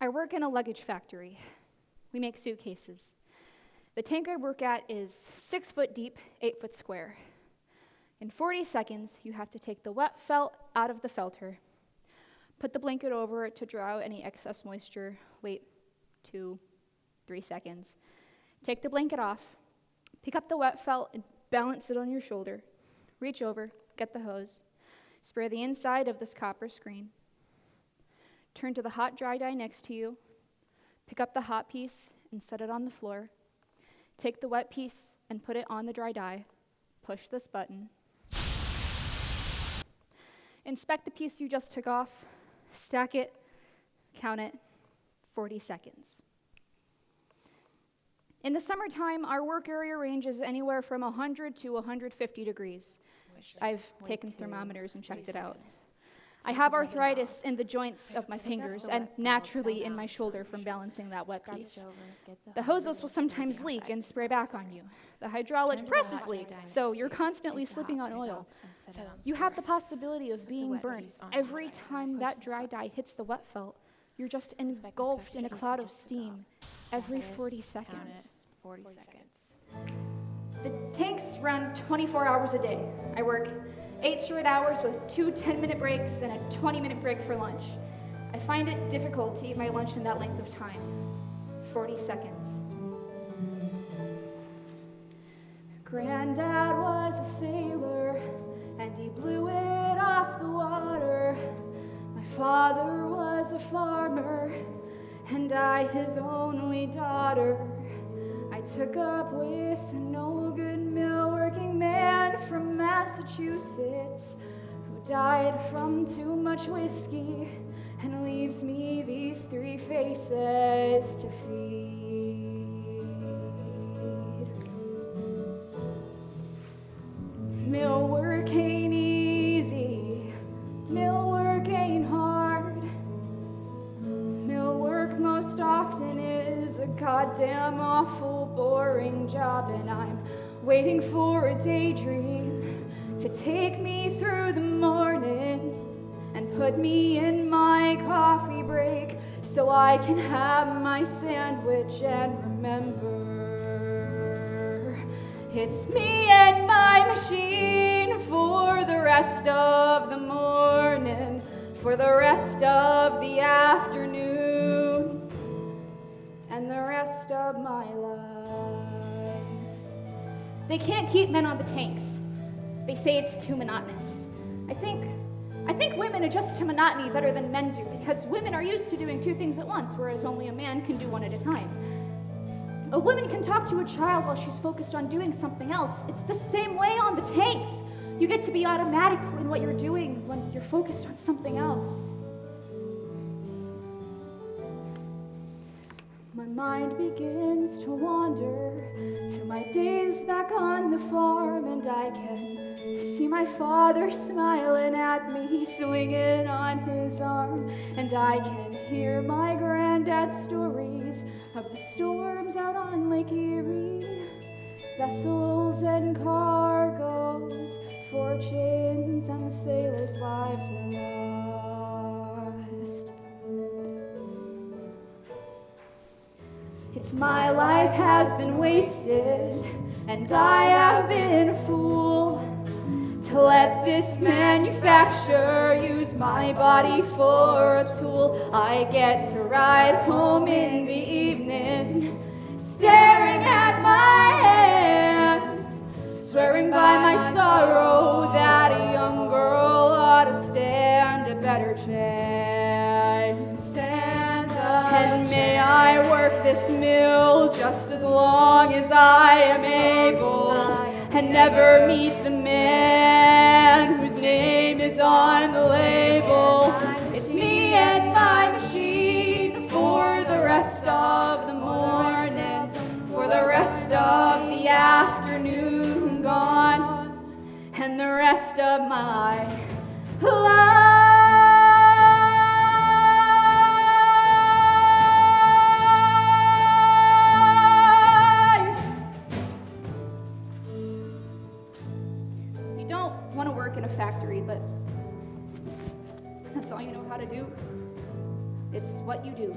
I work in a luggage factory. We make suitcases. The tank I work at is 6 foot deep, 8 foot square. In 40 seconds, you have to take the wet felt out of the felter, put the blanket over it to draw out any excess moisture, wait 2, 3 seconds, take the blanket off, pick up the wet felt and balance it on your shoulder, reach over, get the hose, spray the inside of this copper screen, turn to the hot dry dye next to you, pick up the hot piece and set it on the floor, take the wet piece and put it on the dry dye, push this button, inspect the piece you just took off, stack it, count it, 40 seconds. In the summertime, our work area ranges anywhere from 100 to 150 degrees. I've taken thermometers and checked it out. I have arthritis in the joints of my fingers and naturally in my shoulder from balancing that wet piece. The hoses will sometimes leak and spray back on you. The hydraulic presses leak, so you're constantly slipping on oil. You have the possibility of being burnt every time that dry dye hits the wet felt. You're just engulfed in a cloud of steam every 40 seconds. The tanks run 24 hours a day. I work 8 straight hours with 2 10-minute breaks and a 20-minute break for lunch. I find it difficult to eat my lunch in that length of time. 40 seconds. Granddad was a sailor, and he blew it off the water. My father was a farmer, and I his only daughter. I took up with a no-good mill-working man from Massachusetts who died from too much whiskey and leaves me these 3 faces to feed. Millwork ain't easy, millwork ain't hard. Millwork most often is a goddamn awful boring job, and I'm waiting for a daydream to take me through the morning and put me in my coffee break so I can have my sandwich and remember it's me and my machine for the rest of the morning, for the rest of the afternoon, and the rest of my life. They can't keep men on the tanks. They say it's too monotonous. I think women adjust to monotony better than men do, because women are used to doing 2 things at once, whereas only a man can do 1 at a time. A woman can talk to a child while she's focused on doing something else. It's the same way on the tanks. You get to be automatic in what you're doing when you're focused on something else. My mind begins to wander to my days back on the farm, and I can see my father smiling at me, swinging on his arm, and I can hear my granddad's stories of the storms out on Lake Erie, vessels and cargoes, fortunes, and the sailors' lives were lost. It's my life has been wasted, and I have been a fool to let this manufacturer use my body for a tool. I get to ride home in the evening, staring at my hands, swearing by my sorrow that a young girl ought to stand a better chance. And may I work this mill just as long as I am able, and never meet the man whose name is on the label. It's me and my machine for the rest of the morning, for the rest of the afternoon gone, and the rest of my life. You don't want to work in a factory, but that's all you know how to do. It's what you do.